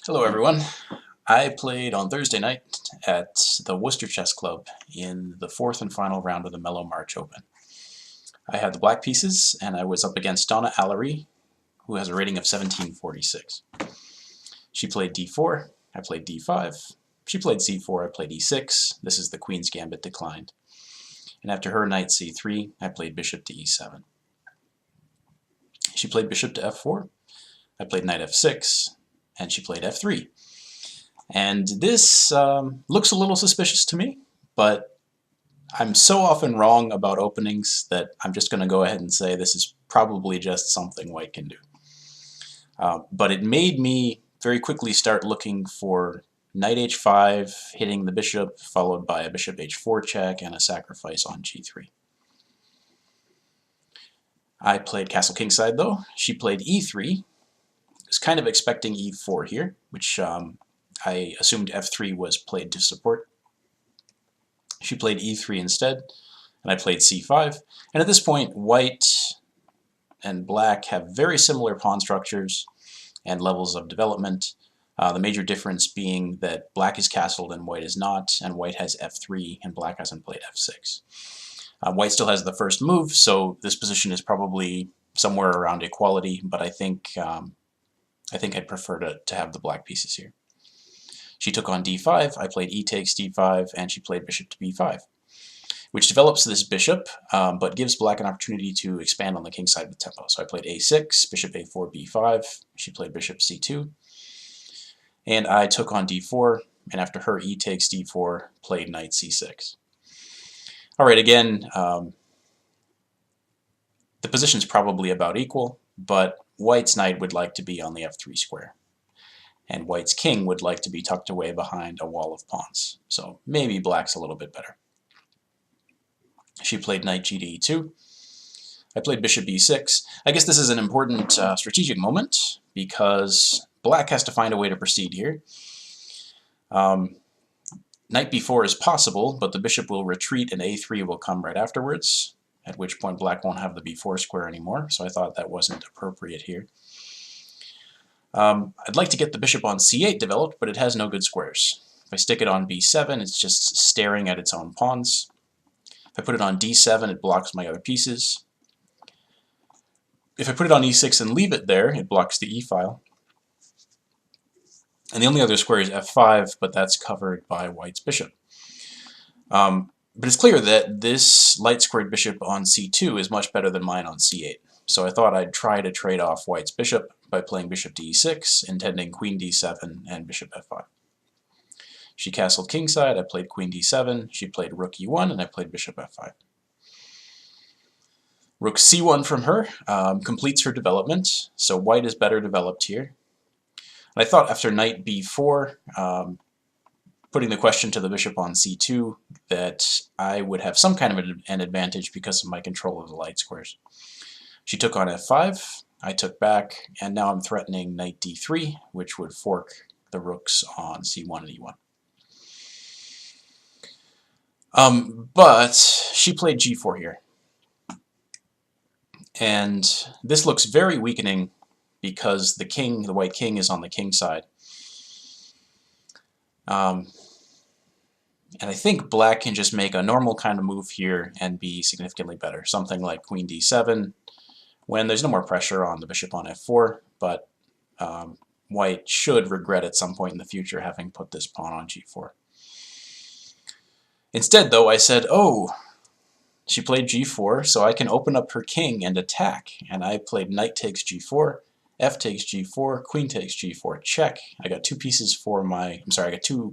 Hello everyone. I played on Thursday night at the Worcester Chess Club in the fourth and final round of the Mellow March Open. I had the black pieces and I was up against Donna Alarie, who has a rating of 1746. She played d4, I played d5. She played c4, I played e6. This is the Queen's Gambit declined. And after her knight c3, I played bishop to e7. She played bishop to f4, I played knight f6, and she played f3. And this looks a little suspicious to me, but I'm so often wrong about openings that I'm just going to go ahead and say this is probably just something white can do. But it made me very quickly start looking for knight h5, hitting the bishop, followed by a bishop h4 check and a sacrifice on g3. I played castle kingside though. She played e3. I was kind of expecting e4 here, which I assumed f3 was played to support. She played e3 instead, and I played c5. And at this point, white and black have very similar pawn structures and levels of development. The major difference being that black is castled and white is not, and white has f3 and black hasn't played f6. White still has the first move, so this position is probably somewhere around equality, but I think I'd prefer to have the black pieces here. She took on d5, I played e takes d5, and she played bishop to b5, which develops this bishop, but gives black an opportunity to expand on the king side with tempo. So I played a6, bishop a4, b5, she played bishop c2, and I took on d4, and after her e takes d4, played knight c6. Alright, again, the position's probably about equal, but white's knight would like to be on the f3 square, and white's king would like to be tucked away behind a wall of pawns. So maybe black's a little bit better. She played knight g to e2. I played bishop e6. I guess this is an important strategic moment because black has to find a way to proceed here. Knight b4 is possible, but the bishop will retreat and a3 will come right afterwards, at which point black won't have the b4 square anymore, so I thought that wasn't appropriate here. I'd like to get the bishop on c8 developed, but it has no good squares. If I stick it on b7, it's just staring at its own pawns. If I put it on d7, it blocks my other pieces. If I put it on e6 and leave it there, it blocks the e-file. And the only other square is f5, but that's covered by white's bishop. But it's clear that this light-squared bishop on c2 is much better than mine on c8. So I thought I'd try to trade off white's bishop by playing bishop to e6, intending queen d7 and bishop f5. She castled kingside, I played queen d7, she played rook e1, and I played bishop f5. Rook c1 from her completes her development, so white is better developed here. And I thought after knight b4, putting the question to the bishop on c2, that I would have some kind of an advantage because of my control of the light squares. She took on f5, I took back, and now I'm threatening knight d3, which would fork the rooks on c1 and e1. But she played g4 here. And this looks very weakening because the white king is on the king side. And I think black can just make a normal kind of move here and be significantly better. Something like queen d7, when there's no more pressure on the bishop on f4, but white should regret at some point in the future having put this pawn on g4. Instead, though, I said, oh, she played g4, so I can open up her king and attack. And I played knight takes g4, f takes g4, queen takes g4, check. I got two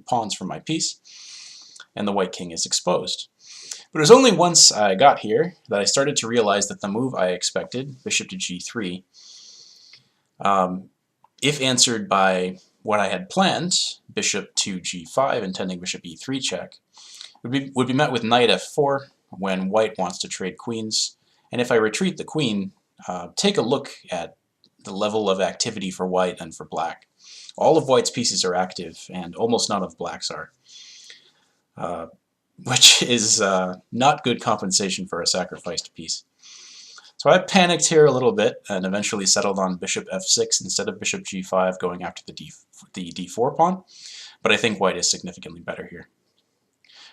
pawns for my piece, and the white king is exposed. But it was only once I got here that I started to realize that the move I expected, bishop to g3, if answered by what I had planned, bishop to g5, intending bishop e3 check, would be met with knight f4 when white wants to trade queens. And if I retreat the queen, take a look at the level of activity for white and for black. All of white's pieces are active, and almost none of black's are. Which is not good compensation for a sacrificed piece. So I panicked here a little bit and eventually settled on bishop f6 instead of bishop g5 going after the d4 pawn, but I think white is significantly better here.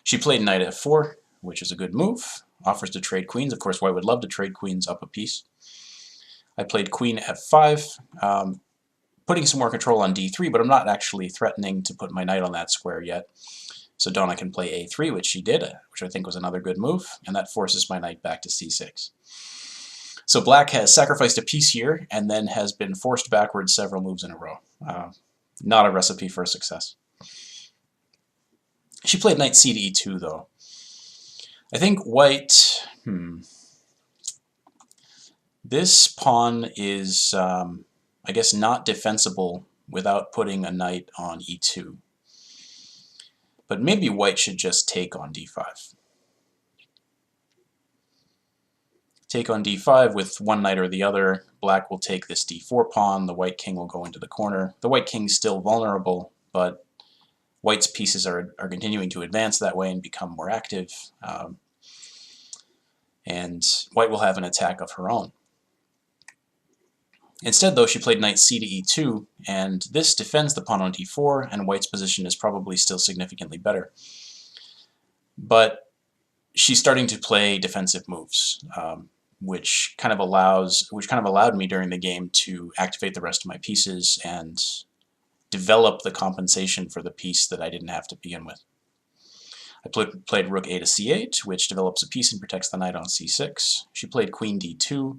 She played knight f4, which is a good move, offers to trade queens. Of course, white would love to trade queens up a piece. I played queen f5, putting some more control on d3, but I'm not actually threatening to put my knight on that square yet. So Donna can play a3, which she did, which I think was another good move, and that forces my knight back to c6. So black has sacrificed a piece here, and then has been forced backwards several moves in a row. Not a recipe for success. She played knight c to e2, though. I think white... This pawn is, I guess, not defensible without putting a knight on e2. But maybe white should just take on d5. Take on d5 with one knight or the other. Black will take this d4 pawn. The white king will go into the corner. The white king's still vulnerable, but white's pieces are continuing to advance that way and become more active. And white will have an attack of her own. Instead, though, she played knight c to e2, and this defends the pawn on d4, and white's position is probably still significantly better. But she's starting to play defensive moves, which kind of allowed me during the game to activate the rest of my pieces and develop the compensation for the piece that I didn't have to begin with. I played rook a to c8, which develops a piece and protects the knight on c6. She played queen d2.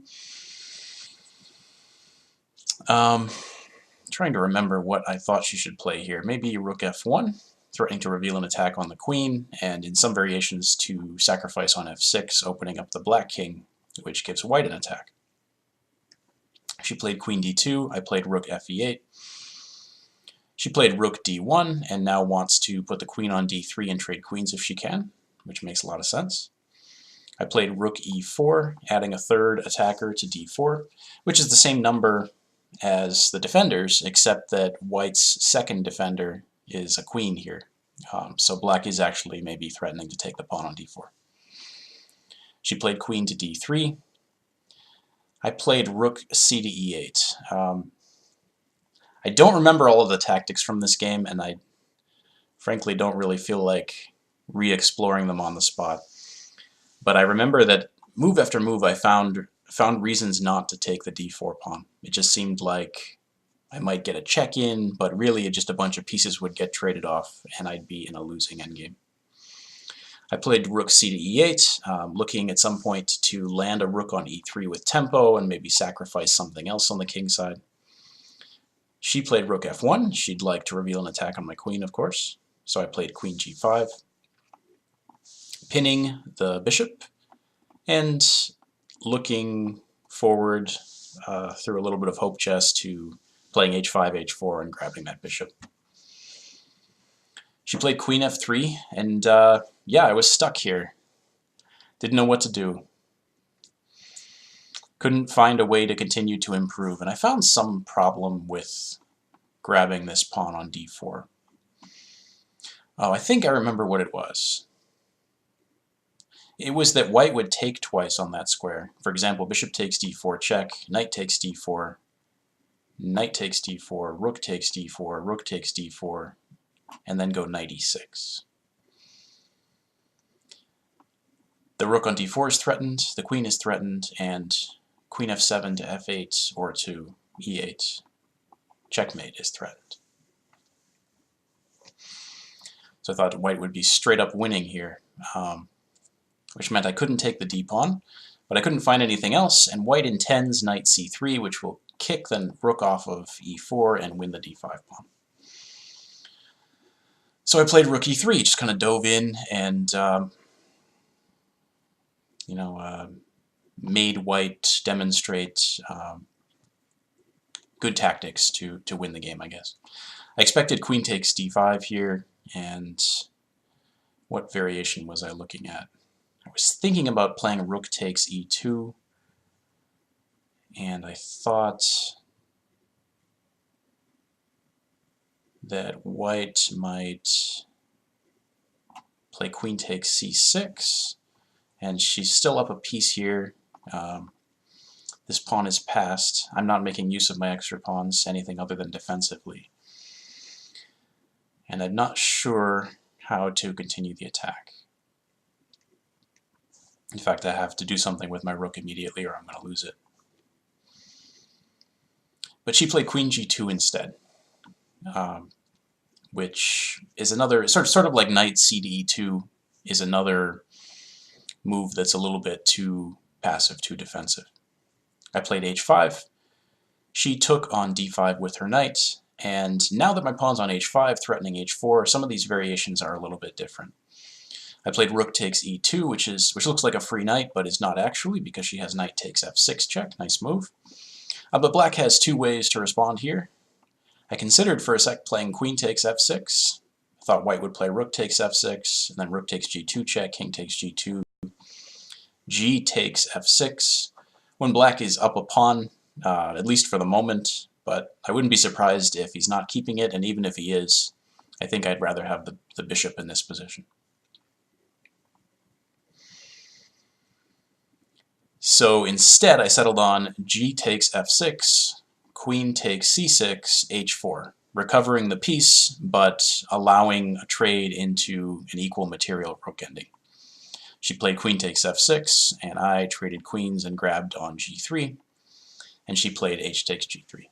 Trying to remember what I thought she should play here. Maybe rook f1, threatening to reveal an attack on the queen, and in some variations to sacrifice on f6, opening up the black king, which gives white an attack. She played queen d2, I played rook fe8. She played rook d1, and now wants to put the queen on d3 and trade queens if she can, which makes a lot of sense. I played rook e4, adding a third attacker to d4, which is the same number as the defenders, except that white's second defender is a queen here. So black is actually maybe threatening to take the pawn on d4. She played queen to d3. I played rook c to e8. I don't remember all of the tactics from this game, and I frankly don't really feel like re-exploring them on the spot. But I remember that move after move I found reasons not to take the d4 pawn. It just seemed like I might get a check-in, but really just a bunch of pieces would get traded off, and I'd be in a losing endgame. I played rook c to e8, looking at some point to land a rook on e3 with tempo and maybe sacrifice something else on the king side. She played rook f1. She'd like to reveal an attack on my queen, of course. So I played queen g5, pinning the bishop, and looking forward through a little bit of hope chess to playing h5, h4, and grabbing that bishop. She played queen f3, and yeah, I was stuck here. Didn't know what to do. Couldn't find a way to continue to improve, and I found some problem with grabbing this pawn on d4. Oh, I think I remember what it was. It was that white would take twice on that square. For example, bishop takes d4 check, knight takes d4, knight takes d4, rook takes d4, rook takes d4, and then go knight e6. The rook on d4 is threatened, the queen is threatened, and queen f7 to f8 or to e8. Checkmate is threatened. So I thought white would be straight up winning here, which meant I couldn't take the d-pawn, but I couldn't find anything else, and white intends knight c3, which will kick the rook off of e4 and win the d5 pawn. So I played rook e3, just kind of dove in and made white demonstrate good tactics to win the game, I guess. I expected queen takes d5 here, and what variation was I looking at? I was thinking about playing rook takes e2, and I thought that white might play queen takes c6, and she's still up a piece here. This pawn is passed. I'm not making use of my extra pawns anything other than defensively. And I'm not sure how to continue the attack. In fact, I have to do something with my rook immediately or I'm going to lose it. But she played queen g2 instead, which is another, sort of like knight c to e2 is another move that's a little bit too passive, too defensive. I played h5. She took on d5 with her knight, and now that my pawn's on h5, threatening h4, some of these variations are a little bit different. I played rook takes e2, which looks like a free knight, but is not actually, because she has knight takes f6 check. Nice move. But black has two ways to respond here. I considered for a sec playing queen takes f6. I thought white would play rook takes f6, and then rook takes g2 check, king takes g2, g takes f6. When black is up a pawn, at least for the moment, but I wouldn't be surprised if he's not keeping it, and even if he is, I think I'd rather have the bishop in this position. So instead I settled on g takes f6, queen takes c6, h4, recovering the piece, but allowing a trade into an equal material rook ending. She played queen takes f6, and I traded queens and grabbed on g3, and she played h takes g3.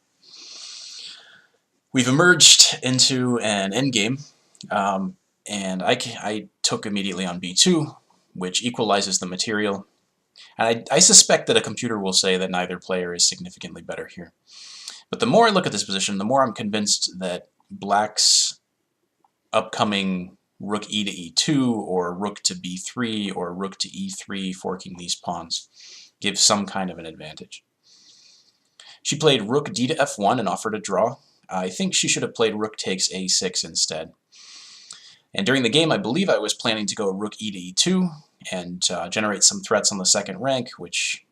We've emerged into an endgame, and I took immediately on b2, which equalizes the material. And I suspect that a computer will say that neither player is significantly better here. But the more I look at this position, the more I'm convinced that black's upcoming rook e to e2, or rook to b3, or rook to e3, forking these pawns, gives some kind of an advantage. She played rook d to f1 and offered a draw. I think she should have played rook takes a6 instead. And during the game, I believe I was planning to go rook e to e2 and generate some threats on the second rank, which,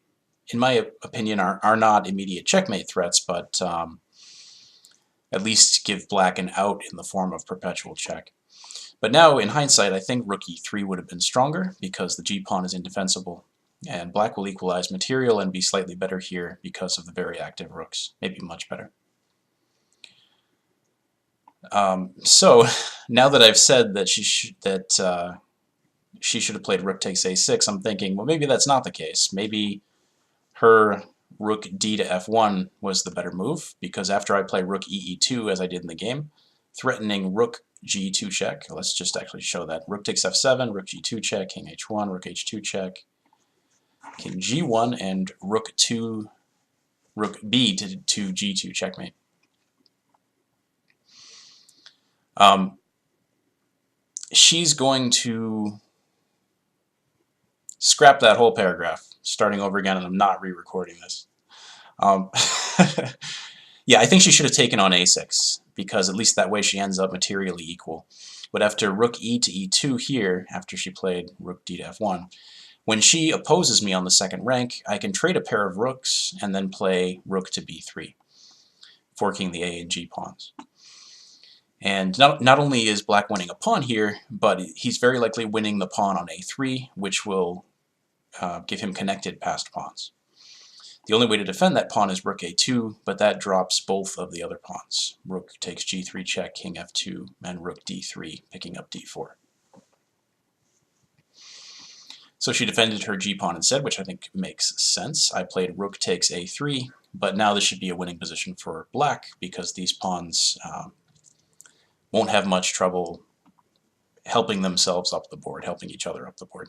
in my opinion, are not immediate checkmate threats, but at least give black an out in the form of perpetual check. But now, in hindsight, I think rook e3 would have been stronger because the g-pawn is indefensible, and black will equalize material and be slightly better here because of the very active rooks, maybe much better. So now that I've said that she should have played rook takes a6, I'm thinking, well, maybe that's not the case. Maybe her rook d to f1 was the better move, because after I play rook e2 as I did in the game, threatening rook g2 check, let's just actually show that. Rook takes f7, rook g2 check, king h1, rook h2 check, king g1, and rook b to g2 checkmate. She's going to scrap that whole paragraph, starting over again, and I'm not re-recording this. Yeah, I think she should have taken on a6, because at least that way she ends up materially equal. But after rook e to e2 here, after she played rook d to f1, when she opposes me on the second rank, I can trade a pair of rooks and then play rook to b3, forking the a and g pawns. And not only is black winning a pawn here, but he's very likely winning the pawn on a3, which will give him connected passed pawns. The only way to defend that pawn is rook a2, but that drops both of the other pawns. Rook takes g3 check, king f2, and rook d3, picking up d4. So she defended her g-pawn instead, which I think makes sense. I played rook takes a3, but now this should be a winning position for black, because these pawns won't have much trouble helping themselves up the board, helping each other up the board.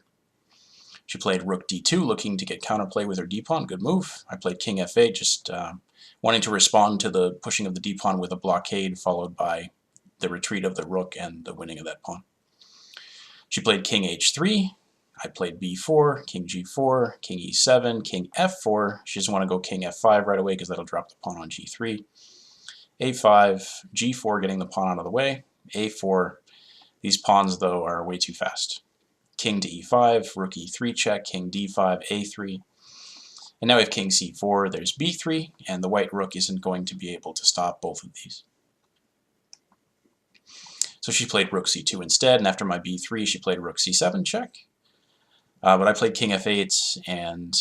She played rook d2, looking to get counterplay with her d-pawn. Good move. I played king f8, just wanting to respond to the pushing of the d-pawn with a blockade, followed by the retreat of the rook and the winning of that pawn. She played king h3. I played b4, king g4, king e7, king f4. She doesn't want to go king f5 right away because that'll drop the pawn on g3. a5, g4 getting the pawn out of the way, a4. These pawns, though, are way too fast. King to e5, rook e3 check, king d5, a3. And now we have king c4, there's b3, and the white rook isn't going to be able to stop both of these. So she played rook c2 instead, and after my b3 she played rook c7 check. But I played king f8, and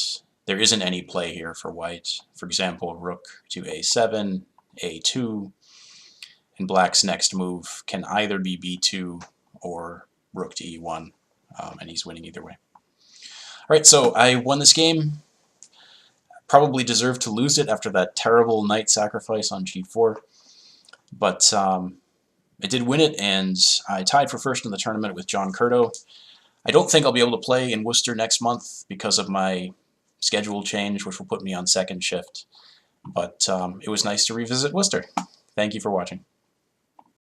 there isn't any play here for white. For example, rook to a7, a2, and black's next move can either be b2 or rook to e1, and he's winning either way. Alright, so I won this game. Probably deserved to lose it after that terrible knight sacrifice on g4, but I did win it, and I tied for first in the tournament with John Curto. I don't think I'll be able to play in Worcester next month because of my schedule change, which will put me on second shift. But it was nice to revisit Worcester. Thank you for watching.